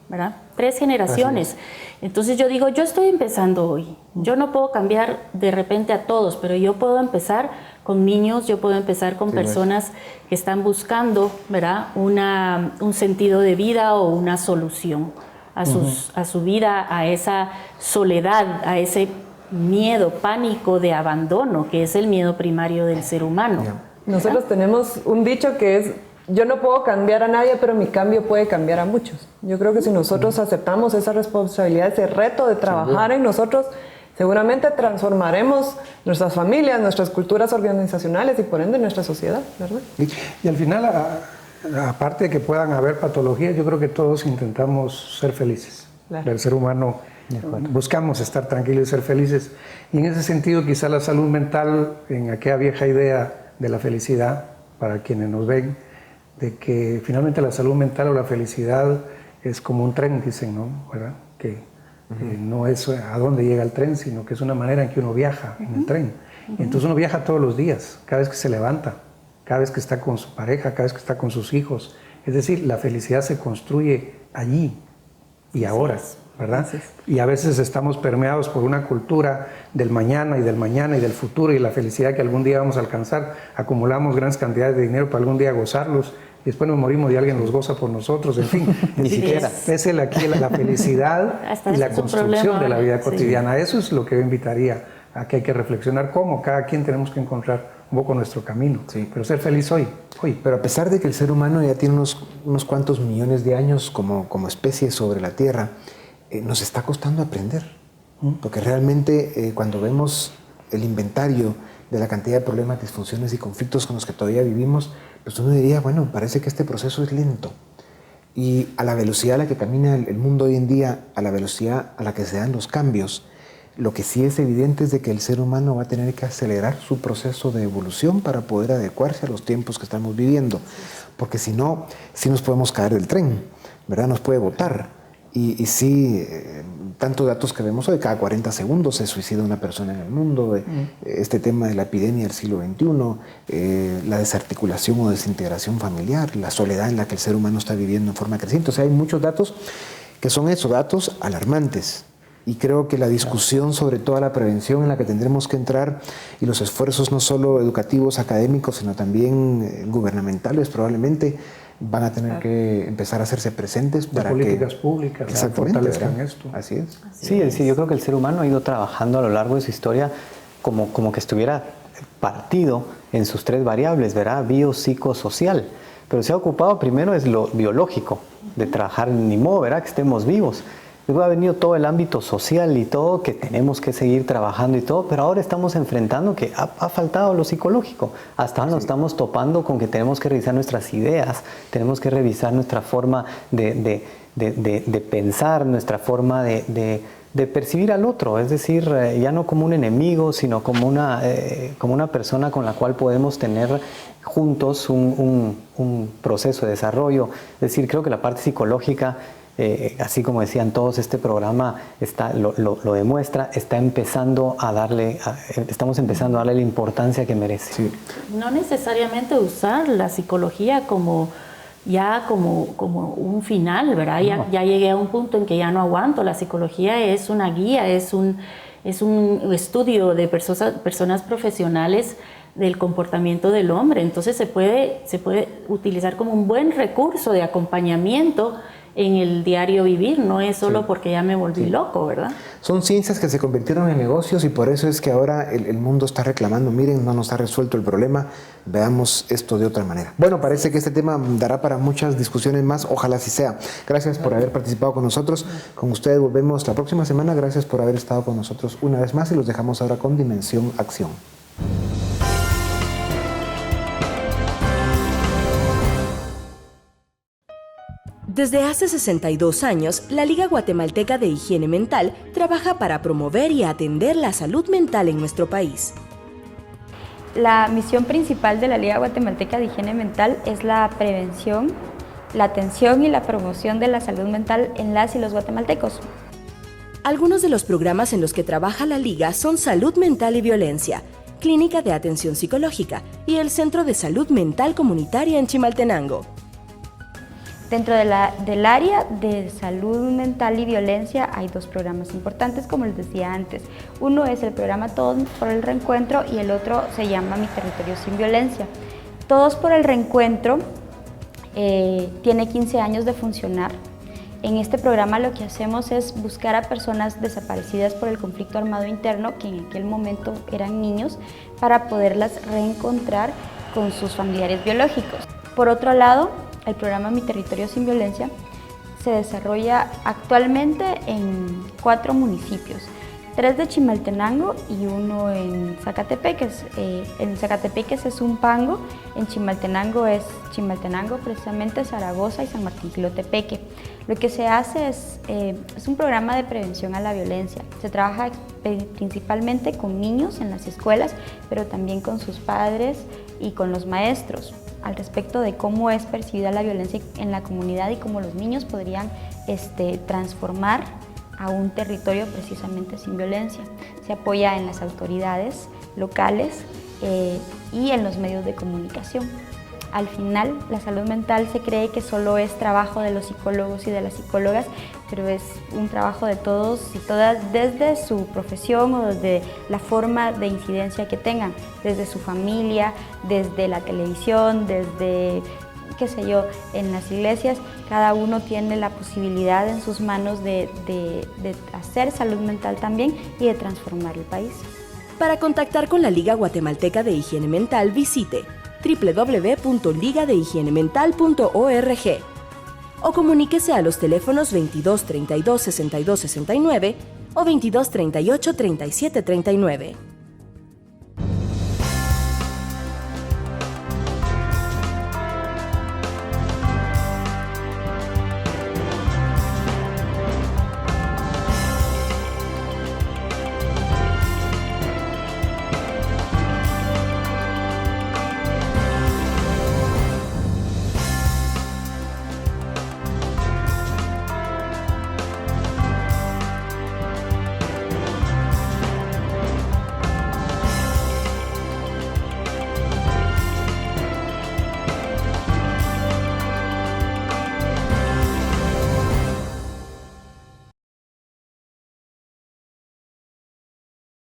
S6: ¿verdad? 3 generaciones. Entonces yo digo, yo estoy empezando hoy. Yo no puedo cambiar de repente a todos, pero yo puedo empezar con niños, yo puedo empezar con personas que están buscando, ¿verdad? Un sentido de vida o una solución a su vida, a esa soledad, a ese miedo, pánico de abandono, que es el miedo primario del ser humano.
S5: Nosotros tenemos un dicho que es, yo no puedo cambiar a nadie, pero mi cambio puede cambiar a muchos. Yo creo que si nosotros aceptamos esa responsabilidad, ese reto de trabajar en nosotros, seguramente transformaremos nuestras familias, nuestras culturas organizacionales y por ende nuestra sociedad, ¿verdad?
S4: Y al final, aparte de que puedan haber patologías, yo creo que todos intentamos ser felices. Claro. El ser humano buscamos estar tranquilos y ser felices. Y en ese sentido, quizá la salud mental, en aquella vieja idea de la felicidad, para quienes nos ven, de que finalmente la salud mental o la felicidad es como un tren, dicen, ¿no? ¿Verdad? Que no es a dónde llega el tren, sino que es una manera en que uno viaja en el tren. Y entonces uno viaja todos los días, cada vez que se levanta, cada vez que está con su pareja, cada vez que está con sus hijos. Es decir, la felicidad se construye allí y ahora, ¿verdad? Y a veces estamos permeados por una cultura del mañana y del futuro y la felicidad que algún día vamos a alcanzar. Acumulamos grandes cantidades de dinero para algún día gozarlos. Y después nos morimos y alguien los goza por nosotros, en fin. Ni siquiera. Es aquí la felicidad y la construcción de la vida cotidiana. Eso es lo que yo invitaría a que hay que reflexionar cómo cada quien tenemos que encontrar un poco nuestro camino. Pero ser feliz hoy.
S3: Pero a pesar de que el ser humano ya tiene unos cuantos millones de años como especie sobre la Tierra, nos está costando aprender. Porque realmente cuando vemos el inventario de la cantidad de problemas, disfunciones y conflictos con los que todavía vivimos, pues uno diría, bueno, parece que este proceso es lento. Y a la velocidad a la que camina el mundo hoy en día, a la velocidad a la que se dan los cambios, lo que sí es evidente es de que el ser humano va a tener que acelerar su proceso de evolución para poder adecuarse a los tiempos que estamos viviendo. Porque si no, sí nos podemos caer del tren, ¿verdad? Nos puede botar. Y sí, tantos datos que vemos hoy, cada 40 segundos se suicida una persona en el mundo, este tema de la epidemia del siglo XXI, la desarticulación o desintegración familiar, la soledad en la que el ser humano está viviendo en forma creciente. O sea, hay muchos datos que son esos datos alarmantes. Y creo que la discusión sobre toda la prevención en la que tendremos que entrar y los esfuerzos no solo educativos, académicos, sino también gubernamentales probablemente van a tener que empezar a hacerse presentes para
S4: políticas públicas que fortalezcan esto.
S3: Así es.
S7: Sí, yo creo que el ser humano ha ido trabajando a lo largo de su historia como que estuviera partido en sus 3 variables, ¿verdad? Biopsicosocial. Pero se ha ocupado primero es lo biológico, de trabajar ni modo, ¿verdad? Que estemos vivos. Luego ha venido todo el ámbito social y todo, que tenemos que seguir trabajando y todo, pero ahora estamos enfrentando que ha faltado lo psicológico. Hasta ahora nos estamos topando con que tenemos que revisar nuestras ideas, tenemos que revisar nuestra forma de pensar, nuestra forma de percibir al otro, es decir, ya no como un enemigo, sino como una persona con la cual podemos tener juntos un proceso de desarrollo. Es decir, creo que la parte psicológica, así como decían todos, este programa lo demuestra, estamos empezando a darle la importancia que merece.
S3: Sí.
S6: No necesariamente usar la psicología como un final, ¿verdad?
S7: No.
S6: Ya llegué a un punto en que ya no aguanto. La psicología es una guía, es un estudio de personas profesionales del comportamiento del hombre. Entonces se puede utilizar como un buen recurso de acompañamiento en el diario vivir, no es solo porque ya me volví loco, ¿verdad?
S3: Son ciencias que se convirtieron en negocios y por eso es que ahora el mundo está reclamando, miren, no nos ha resuelto el problema, veamos esto de otra manera. Bueno, parece que este tema dará para muchas discusiones más, ojalá así sea. Gracias por haber participado con nosotros. Con ustedes volvemos la próxima semana. Gracias por haber estado con nosotros una vez más y los dejamos ahora con Dimensión Acción.
S8: Desde hace 62 años, la Liga Guatemalteca de Higiene Mental trabaja para promover y atender la salud mental en nuestro país.
S9: La misión principal de la Liga Guatemalteca de Higiene Mental es la prevención, la atención y la promoción de la salud mental en las y los guatemaltecos.
S8: Algunos de los programas en los que trabaja la Liga son Salud Mental y Violencia, Clínica de Atención Psicológica y el Centro de Salud Mental Comunitaria en Chimaltenango.
S9: Dentro del área de salud mental y violencia hay 2 programas importantes, como les decía antes. Uno es el programa Todos por el Reencuentro y el otro se llama Mi Territorio Sin Violencia. Todos por el Reencuentro tiene 15 años de funcionar. En este programa lo que hacemos es buscar a personas desaparecidas por el conflicto armado interno, que en aquel momento eran niños, para poderlas reencontrar con sus familiares biológicos. Por otro lado, el programa Mi Territorio Sin Violencia se desarrolla actualmente en 4 municipios, 3 de Chimaltenango y 1 en Zacatepeques. En Zacatepeques es Zumpango, en Chimaltenango es Chimaltenango, precisamente Zaragoza y San Martín Xilotepeque. Lo que se hace es un programa de prevención a la violencia. Se trabaja principalmente con niños en las escuelas, pero también con sus padres y con los maestros, al respecto de cómo es percibida la violencia en la comunidad y cómo los niños podrían transformar a un territorio precisamente sin violencia. Se apoya en las autoridades locales y en los medios de comunicación. Al final, la salud mental se cree que solo es trabajo de los psicólogos y de las psicólogas, pero es un trabajo de todos y todas desde su profesión o desde la forma de incidencia que tengan, desde su familia, desde la televisión, desde, qué sé yo, en las iglesias. Cada uno tiene la posibilidad en sus manos de hacer salud mental también y de transformar el país.
S8: Para contactar con la Liga Guatemalteca de Higiene Mental, visite www.ligadehigienemental.org o comuníquese a los teléfonos 22 32 62 69 o 22 38 37 39.